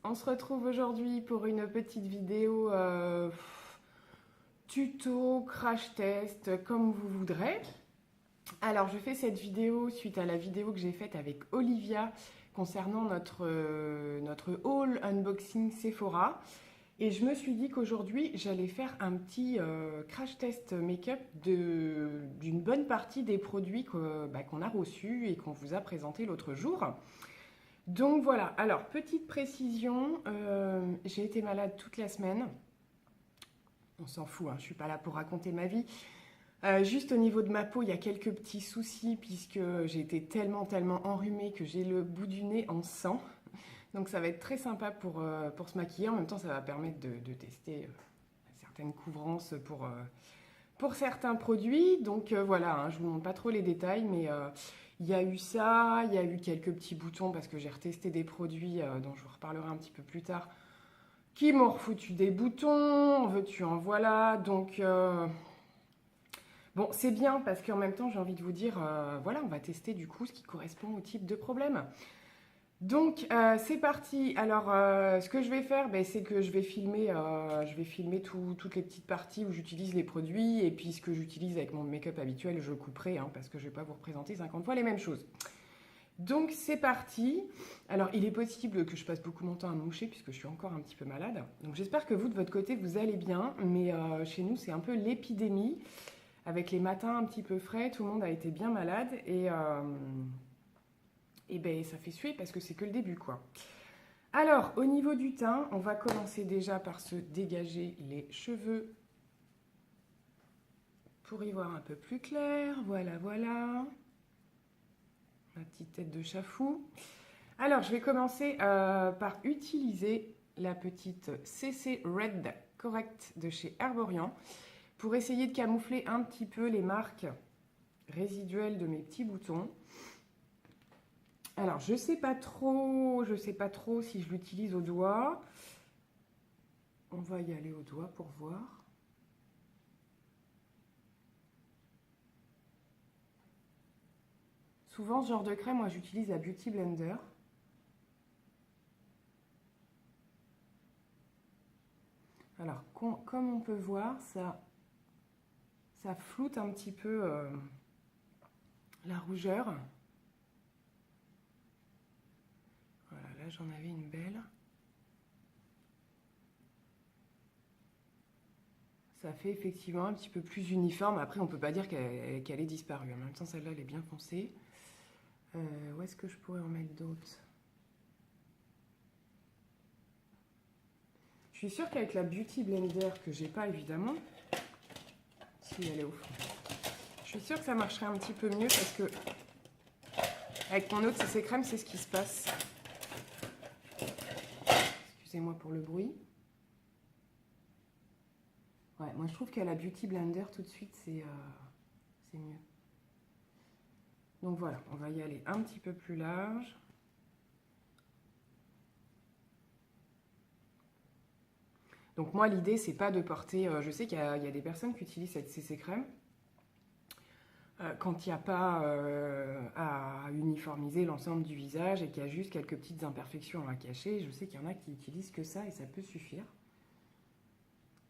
On se retrouve aujourd'hui pour une petite vidéo tuto, crash test, comme vous voudrez. Alors, je fais cette vidéo suite à la vidéo que j'ai faite avec Olivia concernant notre haul unboxing Sephora. Et je me suis dit qu'aujourd'hui, j'allais faire un petit crash test make-up d'une bonne partie des produits qu'on a reçus et qu'on vous a présentés l'autre jour. Donc voilà, alors petite précision, j'ai été malade toute la semaine. On s'en fout, hein, je ne suis pas là pour raconter ma vie. Juste au niveau de ma peau, il y a quelques petits soucis puisque j'ai été tellement enrhumée que j'ai le bout du nez en sang. Donc ça va être très sympa pour se maquiller. En même temps, ça va permettre de tester certaines couvrances pour certains produits. Donc voilà, hein, je ne vous montre pas trop les détails, mais il y a eu ça, il y a eu quelques petits boutons parce que j'ai retesté des produits dont je vous reparlerai un petit peu plus tard qui m'ont refoutu des boutons, en veux-tu, en voilà. Donc bon, c'est bien parce qu'en même temps, j'ai envie de vous dire, voilà, on va tester du coup ce qui correspond au type de problème. Donc c'est parti. Alors ce que je vais faire, c'est que je vais filmer toutes les petites parties où j'utilise les produits et puis ce que j'utilise avec mon make-up habituel, je couperai parce que je ne vais pas vous représenter 50 fois les mêmes choses. Donc c'est parti. Alors il est possible que je passe beaucoup mon temps à me moucher puisque je suis encore un petit peu malade. Donc j'espère que vous de votre côté vous allez bien, mais chez nous c'est un peu l'épidémie. Avec les matins un petit peu frais, tout le monde a été bien malade et ben ça fait suer parce que c'est que le début quoi. Alors au niveau du teint, on va commencer déjà par se dégager les cheveux pour y voir un peu plus clair. Voilà, voilà. Ma petite tête de chafou. Alors je vais commencer par utiliser la petite CC Red Correct de chez Herborian pour essayer de camoufler un petit peu les marques résiduelles de mes petits boutons. Alors, je sais pas trop si je l'utilise au doigt. On va y aller au doigt pour voir. Souvent, ce genre de crème, moi, j'utilise la Beauty Blender. Alors, comme on peut voir, ça floute un petit peu la rougeur. Voilà, là, j'en avais une belle. Ça fait effectivement un petit peu plus uniforme. Après, on ne peut pas dire qu'elle est disparue. En même temps, celle-là, elle est bien foncée. Où est-ce que je pourrais en mettre d'autres? Je suis sûre qu'avec la Beauty Blender, que j'ai pas évidemment, si elle est au fond, je suis sûre que ça marcherait un petit peu mieux parce que avec mon autre CC crème, c'est ce qui se passe. Excusez-moi pour le bruit. Ouais, moi je trouve qu'à la Beauty Blender, tout de suite, c'est mieux. Donc voilà, on va y aller un petit peu plus large. Donc moi, l'idée, c'est pas de porter... je sais qu'il y a des personnes qui utilisent cette CC crème quand il n'y a pas à uniformiser l'ensemble du visage et qu'il y a juste quelques petites imperfections à cacher. Je sais qu'il y en a qui utilisent que ça et ça peut suffire.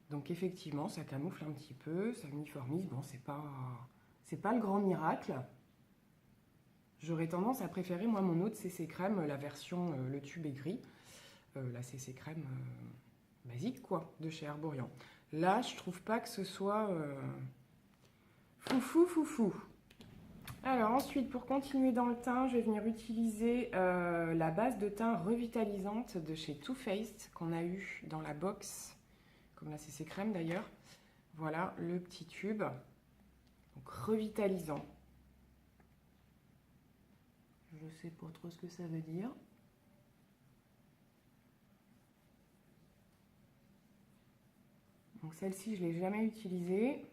Donc effectivement, ça camoufle un petit peu, ça uniformise. Bon, c'est pas le grand miracle. J'aurais tendance à préférer, moi, mon autre CC crème, la version, le tube est gris, la CC crème basique, quoi, de chez Herborian. Là, je trouve pas que ce soit foufou. Alors ensuite, pour continuer dans le teint, je vais venir utiliser la base de teint revitalisante de chez Too Faced qu'on a eu dans la box, comme la CC crème d'ailleurs. Voilà le petit tube, donc revitalisant. Je sais pas trop ce que ça veut dire. Donc celle-ci, je ne l'ai jamais utilisée.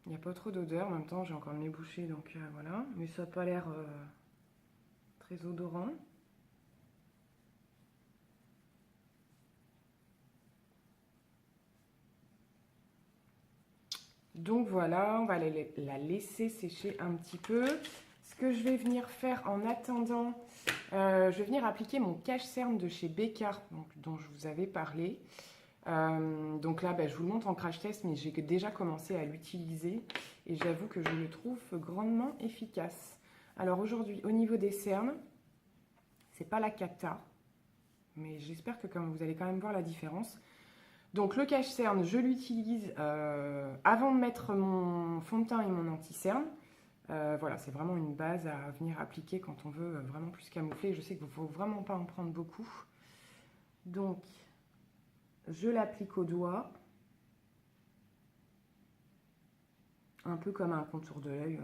Il n'y a pas trop d'odeur, en même temps j'ai encore le nez bouché, donc voilà. Mais ça n'a pas l'air très odorant. Donc voilà, on va la laisser sécher un petit peu. Ce que je vais venir faire en attendant, je vais venir appliquer mon cache-cerne de chez Becca, dont je vous avais parlé. Donc là, je vous le montre en crash test, mais j'ai déjà commencé à l'utiliser et j'avoue que je le trouve grandement efficace. Alors aujourd'hui, au niveau des cernes, c'est pas la cata, mais j'espère que vous allez quand même voir la différence. Donc le cache-cerne, je l'utilise avant de mettre mon fond de teint et mon anti-cerne. Voilà, c'est vraiment une base à venir appliquer quand on veut vraiment plus camoufler. Je sais qu'il ne faut vraiment pas en prendre beaucoup. Donc, je l'applique au doigt. Un peu comme un contour de l'œil,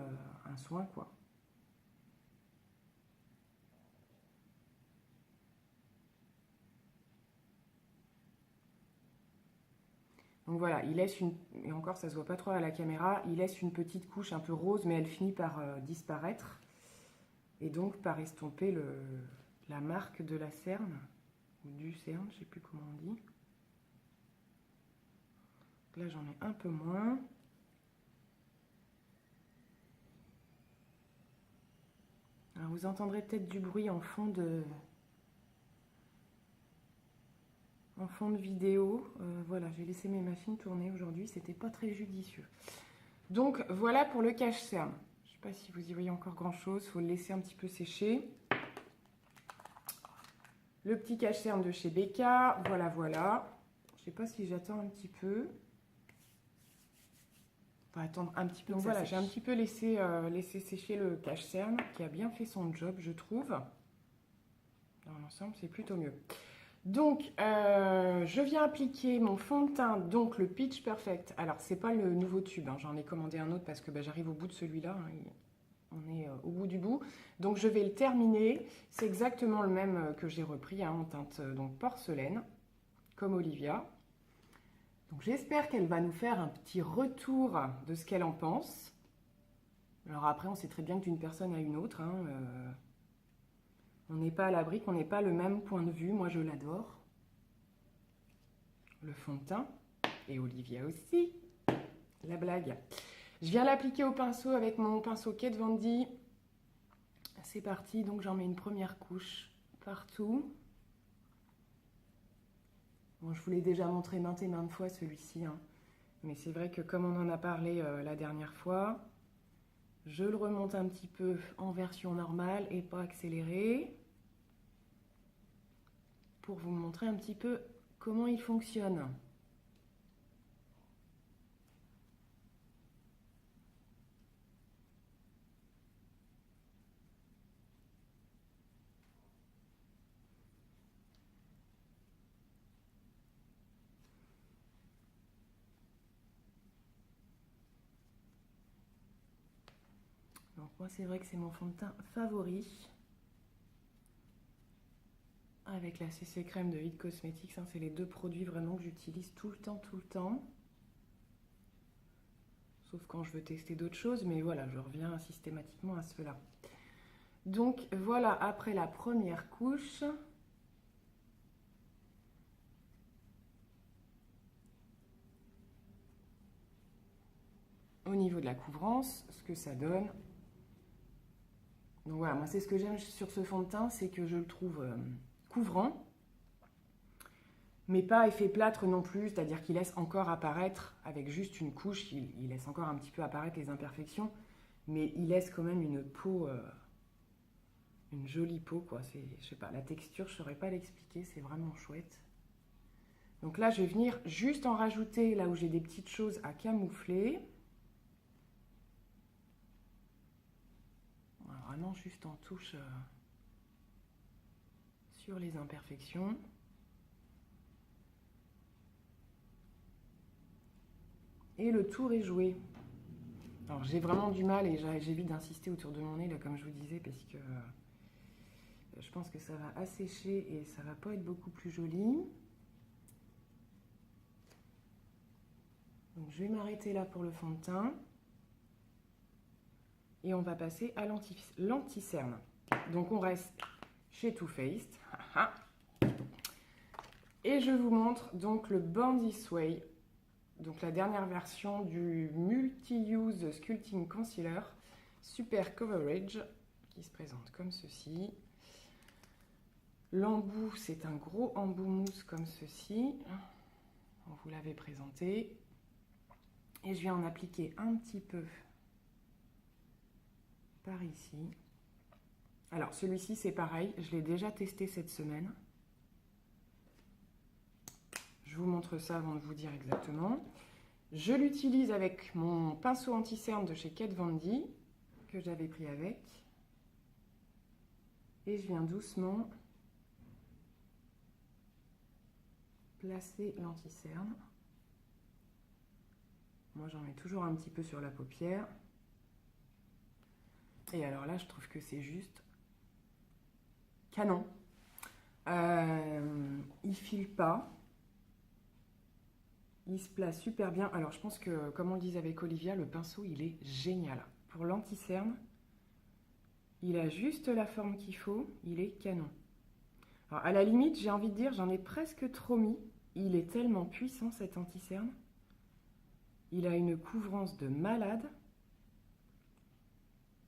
un soin, quoi. Donc voilà, il laisse une... Et encore, ça ne se voit pas trop à la caméra. Il laisse une petite couche un peu rose, mais elle finit par disparaître. Et donc, par estomper la marque de la cerne. Ou du cerne, je ne sais plus comment on dit. Là, j'en ai un peu moins. Alors, vous entendrez peut-être du bruit en fond de vidéo. Voilà, j'ai laissé mes machines tourner aujourd'hui. C'était pas très judicieux. Donc, voilà pour le cache-cerne. Je ne sais pas si vous y voyez encore grand-chose. Il faut le laisser un petit peu sécher. Le petit cache-cerne de chez Becca. Voilà, voilà. Je ne sais pas si j'attends un petit peu. On va attendre un petit peu. Donc voilà, j'ai un petit peu laissé sécher le cache-cerne qui a bien fait son job, je trouve. Dans l'ensemble, c'est plutôt mieux. Donc, je viens appliquer mon fond de teint, donc le Pitch Perfect. Alors, c'est pas le nouveau tube, hein. J'en ai commandé un autre parce que j'arrive au bout de celui-là. Hein. On est au bout du bout. Donc, je vais le terminer. C'est exactement le même que j'ai repris, hein, en teinte donc porcelaine, comme Olivia. Donc j'espère qu'elle va nous faire un petit retour de ce qu'elle en pense. Alors après, on sait très bien que d'une personne à une autre, hein, on n'est pas à l'abri, qu'on n'ait pas le même point de vue. Moi, je l'adore. Le fond de teint. Et Olivia aussi. La blague. Je viens l'appliquer au pinceau avec mon pinceau Kat Von D. C'est parti. Donc j'en mets une première couche partout. Bon, je vous l'ai déjà montré maintes et maintes fois celui-ci, hein. Mais c'est vrai que comme on en a parlé la dernière fois, je le remonte un petit peu en version normale et pas accélérée pour vous montrer un petit peu comment il fonctionne. Donc moi c'est vrai que c'est mon fond de teint favori. Avec la CC Crème de It Cosmetics, hein, c'est les deux produits vraiment que j'utilise tout le temps. Sauf quand je veux tester d'autres choses, mais voilà, je reviens systématiquement à cela. Donc voilà, après la première couche, au niveau de la couvrance, ce que ça donne. Donc voilà, moi c'est ce que j'aime sur ce fond de teint, c'est que je le trouve couvrant, mais pas effet plâtre non plus, c'est-à-dire qu'il laisse encore apparaître, avec juste une couche, il laisse encore un petit peu apparaître les imperfections, mais il laisse quand même une peau, une jolie peau, quoi. Je sais pas, la texture, je saurais pas l'expliquer, c'est vraiment chouette. Donc là, je vais venir juste en rajouter là où j'ai des petites choses à camoufler. Voilà, vraiment juste en touche sur les imperfections. Et le tour est joué. Alors j'ai vraiment du mal et j'évite d'insister autour de mon nez, là, comme je vous disais, parce que je pense que ça va assécher et ça va pas être beaucoup plus joli. Donc je vais m'arrêter là pour le fond de teint. Et on va passer à l'anti-cerne. Donc on reste chez Too Faced. Et je vous montre donc le Born This Way donc la dernière version du Multi-Use Sculpting Concealer Super Coverage, qui se présente comme ceci. L'embout, c'est un gros embout mousse comme ceci. On vous l'avait présenté. Et je viens en appliquer un petit peu par ici. Alors celui-ci c'est pareil, je l'ai déjà testé cette semaine. Je vous montre ça avant de vous dire exactement. Je l'utilise avec mon pinceau anti-cerne de chez Kat Von D, que j'avais pris avec. Et je viens doucement placer l'anti-cerne. Moi j'en mets toujours un petit peu sur la paupière. Et alors là je trouve que c'est juste canon. Il file pas. Il se place super bien. Alors je pense que, comme on le disait avec Olivia, le pinceau il est génial. Pour l'anti-cerne, il a juste la forme qu'il faut. Il est canon. Alors à la limite, j'ai envie de dire, j'en ai presque trop mis. Il est tellement puissant cet anti-cerne. Il a une couvrance de malade.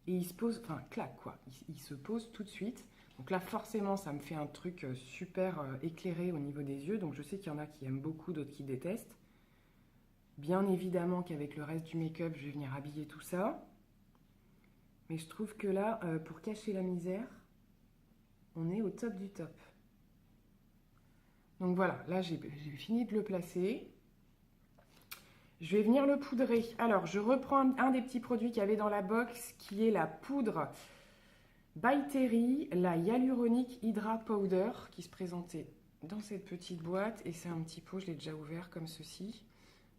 Et il se pose, enfin clac quoi, il se pose tout de suite. Donc là forcément ça me fait un truc super éclairé au niveau des yeux. Donc je sais qu'il y en a qui aiment beaucoup, d'autres qui détestent. Bien évidemment qu'avec le reste du make-up je vais venir habiller tout ça. Mais je trouve que là, pour cacher la misère, on est au top du top. Donc voilà, là j'ai fini de le placer. Je vais venir le poudrer. Alors, je reprends un des petits produits qu'il y avait dans la box, qui est la poudre By Terry, la Hyaluronic Hydra Powder, qui se présentait dans cette petite boîte. Et c'est un petit pot, je l'ai déjà ouvert comme ceci.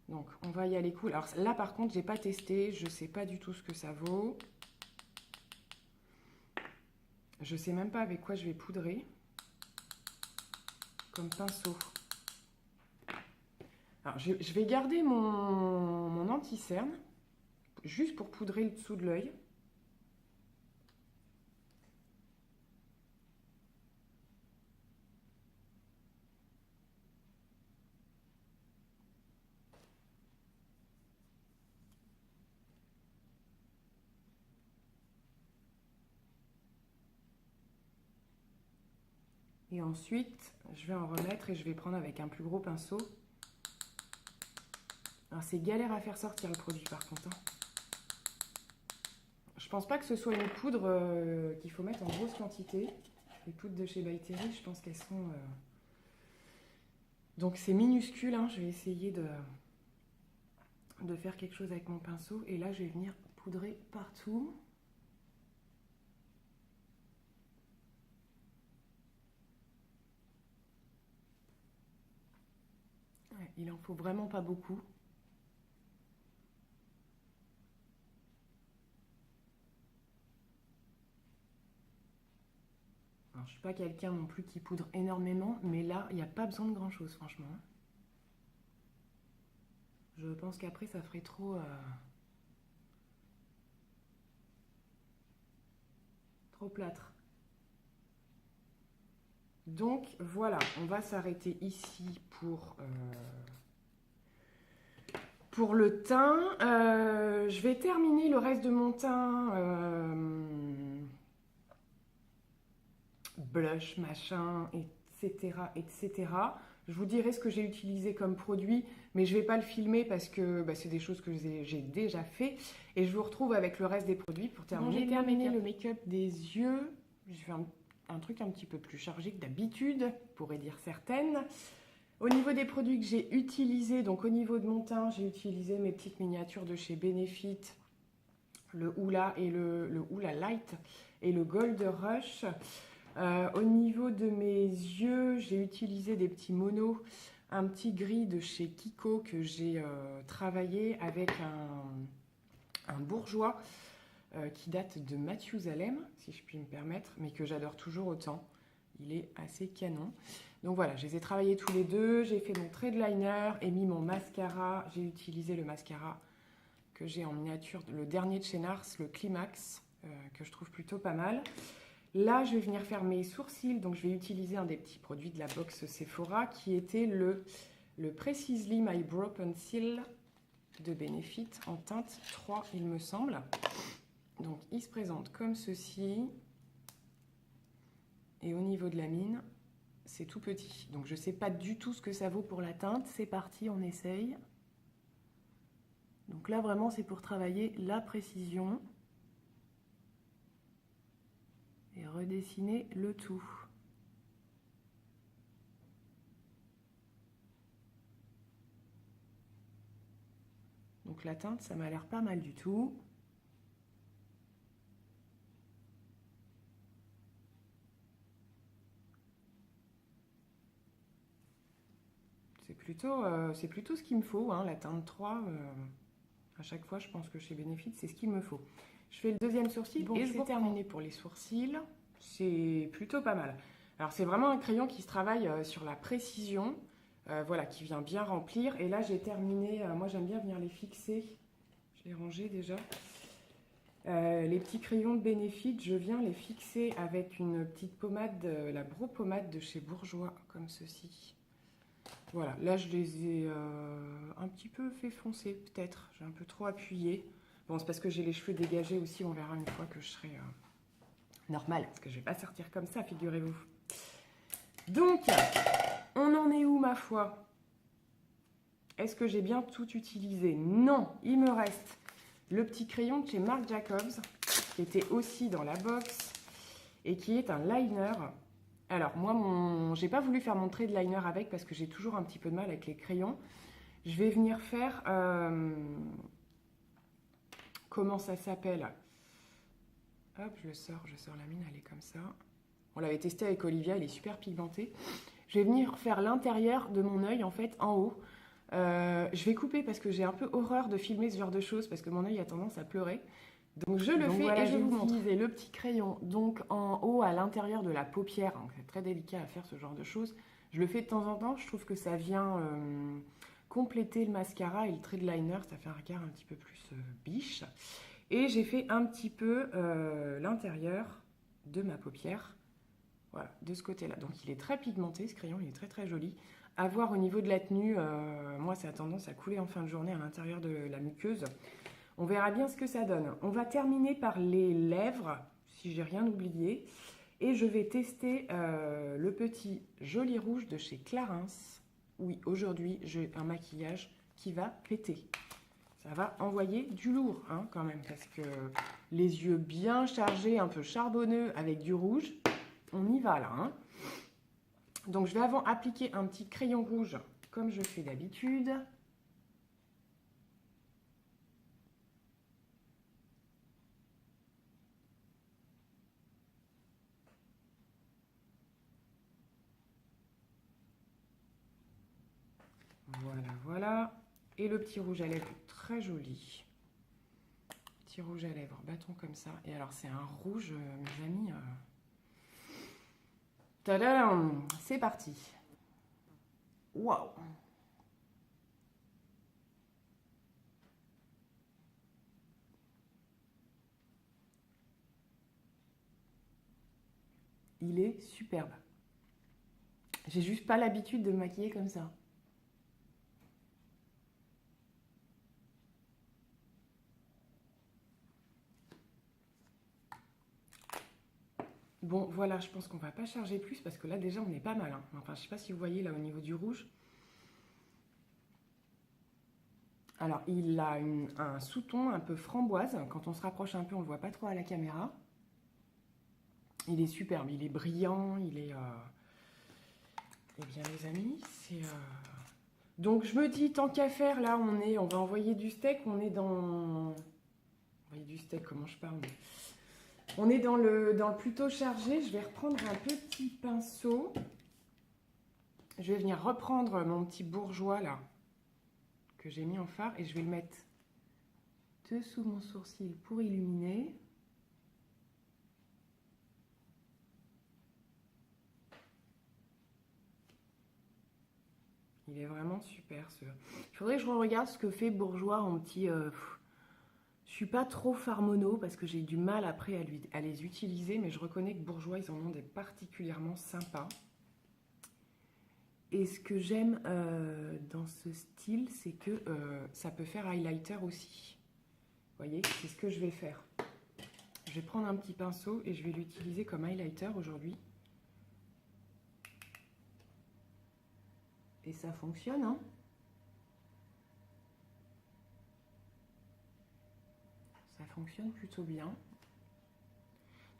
Donc, on va y aller cool. Alors là, par contre, j'ai pas testé. Je sais pas du tout ce que ça vaut. Je sais même pas avec quoi je vais poudrer. Comme pinceau. Alors, je vais garder mon anti-cerne, juste pour poudrer le dessous de l'œil. Et ensuite, je vais en remettre et je vais prendre avec un plus gros pinceau. Alors, c'est galère à faire sortir le produit par contre. Je pense pas que ce soit une poudre qu'il faut mettre en grosse quantité. Les poudres de chez By Terry, je pense qu'elles sont... Donc c'est minuscule, hein. Je vais essayer de faire quelque chose avec mon pinceau. Et là, je vais venir poudrer partout. Ouais, il en faut vraiment pas beaucoup. Alors, je ne suis pas quelqu'un non plus qui poudre énormément, mais là, il n'y a pas besoin de grand-chose, franchement. Je pense qu'après, ça ferait trop plâtre. Donc, voilà, on va s'arrêter ici pour le teint. Je vais terminer le reste de mon teint... blush, machin, etc., etc. Je vous dirai ce que j'ai utilisé comme produit, mais je ne vais pas le filmer parce que c'est des choses que j'ai déjà fait. Et je vous retrouve avec le reste des produits pour terminer. J'ai terminé le make-up des yeux. Je fais un truc un petit peu plus chargé que d'habitude, pourrait dire certaines. Au niveau des produits que j'ai utilisés, donc au niveau de mon teint, j'ai utilisé mes petites miniatures de chez Benefit, le Hoola et le Hoola Light et le Gold Rush. Au niveau de mes yeux, j'ai utilisé des petits monos, un petit gris de chez Kiko que j'ai travaillé avec un bourgeois qui date de Mathusalem, si je puis me permettre, mais que j'adore toujours autant. Il est assez canon. Donc voilà, je les ai travaillés tous les deux. J'ai fait mon trait de liner et mis mon mascara. J'ai utilisé le mascara que j'ai en miniature, le dernier de chez Nars, le Climax, que je trouve plutôt pas mal. Là, je vais venir faire mes sourcils, donc je vais utiliser un des petits produits de la box Sephora qui était le le Precisely My Brow Pencil de Benefit en teinte 3, il me semble. Donc, il se présente comme ceci. Et au niveau de la mine, c'est tout petit. Donc, je ne sais pas du tout ce que ça vaut pour la teinte. C'est parti, on essaye. Donc là, vraiment, c'est pour travailler la précision. Et redessiner le tout. Donc la teinte, ça m'a l'air pas mal du tout. C'est plutôt ce qu'il me faut, hein, la teinte 3. À chaque fois, je pense que chez Benefit, c'est ce qu'il me faut. Je fais le deuxième sourcil bon, et je vais terminer pour les sourcils. C'est plutôt pas mal. Alors, c'est vraiment un crayon qui se travaille sur la précision, voilà, qui vient bien remplir. Et là, j'ai terminé. Moi, j'aime bien venir les fixer. Je l'ai rangé déjà. Les petits crayons de Benefit, je viens les fixer avec une petite pommade, la Brow Pommade de chez Bourjois, comme ceci. Voilà, là je les ai un petit peu fait foncer peut-être, j'ai un peu trop appuyé. Bon, c'est parce que j'ai les cheveux dégagés aussi, on verra une fois que je serai normale, parce que je vais pas sortir comme ça, figurez-vous. Donc, on en est où ma foi? Est-ce que j'ai bien tout utilisé? Non, il me reste le petit crayon de chez Marc Jacobs, qui était aussi dans la box, et qui est un liner. Alors, moi, j'ai pas voulu faire mon trait de liner avec, parce que j'ai toujours un petit peu de mal avec les crayons. Je vais venir faire... comment ça s'appelle? Hop, je sors la mine, elle est comme ça. On l'avait testé avec Olivia, il est super pigmenté. Je vais venir faire l'intérieur de mon œil, en fait, en haut. Je vais couper parce que j'ai un peu horreur de filmer ce genre de choses parce que mon œil a tendance à pleurer. Donc je le fais voilà, et je vous montre. J'ai le petit crayon donc en haut à l'intérieur de la paupière. C'est très délicat à faire ce genre de choses. Je le fais de temps en temps. Je trouve que ça vient compléter le mascara et le trait de liner. Ça fait un regard un petit peu plus biche. Et j'ai fait un petit peu l'intérieur de ma paupière. Voilà, de ce côté-là. Donc il est très pigmenté ce crayon. Il est très très joli. À voir au niveau de la tenue, moi ça a tendance à couler en fin de journée à l'intérieur de la muqueuse. On verra bien ce que ça donne. On va terminer par les lèvres, si j'ai rien oublié. Et je vais tester le petit joli rouge de chez Clarins. Oui, aujourd'hui j'ai un maquillage qui va péter. Ça va envoyer du lourd hein, quand même, parce que les yeux bien chargés, un peu charbonneux avec du rouge, on y va là, hein. Donc, je vais avant appliquer un petit crayon rouge, comme je fais d'habitude. Voilà, voilà. Et le petit rouge à lèvres, très joli. Petit rouge à lèvres, bâton comme ça. Et alors, c'est un rouge, mes amis. Tadam! C'est parti. Waouh! Il est superbe. J'ai juste pas l'habitude de me maquiller comme ça. Bon, voilà, je pense qu'on va pas charger plus parce que là, déjà, on est pas mal. Hein. Enfin, je sais pas si vous voyez là au niveau du rouge. Alors, il a un sous-ton un peu framboise. Quand on se rapproche un peu, on ne le voit pas trop à la caméra. Il est superbe, il est brillant, il est... Eh bien, les amis, c'est... Donc, je me dis, tant qu'à faire, là, on va envoyer du steak. On est dans... Envoyer du steak, comment je parle? On est dans le plutôt chargé. Je vais reprendre un petit pinceau. Je vais venir reprendre mon petit bourgeois, là, que j'ai mis en fard. Et je vais le mettre dessous mon sourcil pour illuminer. Il est vraiment super, ce... Il faudrait que je regarde ce que fait Bourjois en petit... Je suis pas trop farmono parce que j'ai du mal après à les utiliser, mais je reconnais que Bourjois, ils en ont des particulièrement sympas. Et ce que j'aime dans ce style, c'est que ça peut faire highlighter aussi. Vous voyez, c'est ce que je vais faire. Je vais prendre un petit pinceau et je vais l'utiliser comme highlighter aujourd'hui. Et ça fonctionne, hein? Ça fonctionne plutôt bien.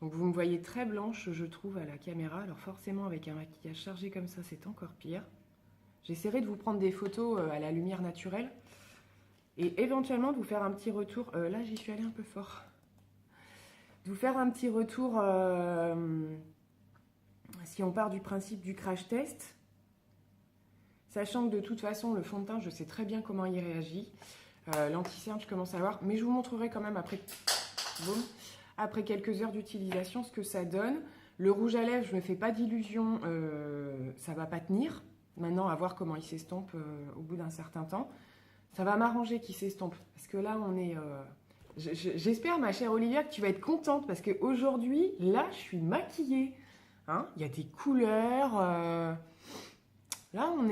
Donc vous me voyez très blanche, je trouve, à la caméra. Alors forcément, avec un maquillage chargé comme ça, c'est encore pire. J'essaierai de vous prendre des photos à la lumière naturelle. Et éventuellement, de vous faire un petit retour. Là, j'y suis allée un peu fort. De vous faire un petit retour, si on part du principe du crash test. Sachant que de toute façon, le fond de teint, je sais très bien comment il réagit. L'anti-cerne, je commence à voir. Mais je vous montrerai quand même après, boum, après quelques heures d'utilisation ce que ça donne. Le rouge à lèvres, je ne me fais pas d'illusions, ça ne va pas tenir. Maintenant, à voir comment il s'estompe au bout d'un certain temps. Ça va m'arranger qu'il s'estompe. Parce que là, on est... J'espère, ma chère Olivia, que tu vas être contente. Parce qu'aujourd'hui, là, je suis maquillée. Hein, il y a des couleurs... Là, on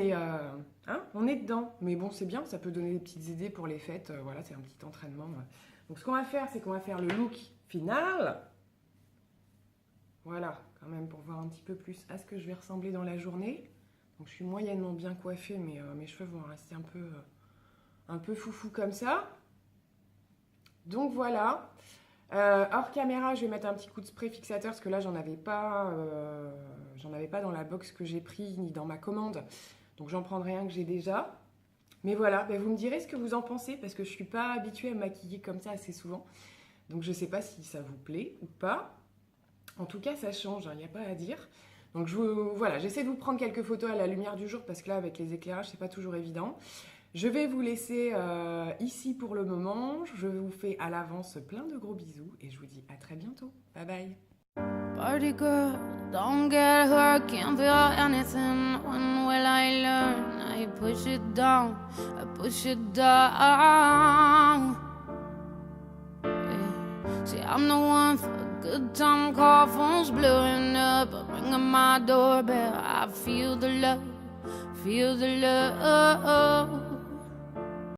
est dedans. Mais bon, c'est bien, ça peut donner des petites idées pour les fêtes. Voilà, c'est un petit entraînement. Donc, ce qu'on va faire, c'est qu'on va faire le look final. Voilà, quand même, pour voir un petit peu plus à ce que je vais ressembler dans la journée. Donc, je suis moyennement bien coiffée, mais mes cheveux vont rester un peu foufou comme ça. Donc, voilà. Hors caméra, je vais mettre un petit coup de spray fixateur parce que là, j'en avais pas dans la box que j'ai pris ni dans ma commande. Donc, j'en prendrai un que j'ai déjà. Mais voilà, vous me direz ce que vous en pensez parce que je ne suis pas habituée à me maquiller comme ça assez souvent. Donc, je ne sais pas si ça vous plaît ou pas. En tout cas, ça change, il n'y a pas à dire. Donc, voilà, j'essaie de vous prendre quelques photos à la lumière du jour parce que là, avec les éclairages, c'est pas toujours évident. Je vais vous laisser ici pour le moment. Je vous fais à l'avance plein de gros bisous et je vous dis à très bientôt. Bye bye. Party girl, don't get hurt, can't feel anything. When will I learn? I push it down, I push it down. Yeah. See, I'm the one for a good time call, phone's blowing up, ringing my doorbell. I feel the love, feel the love.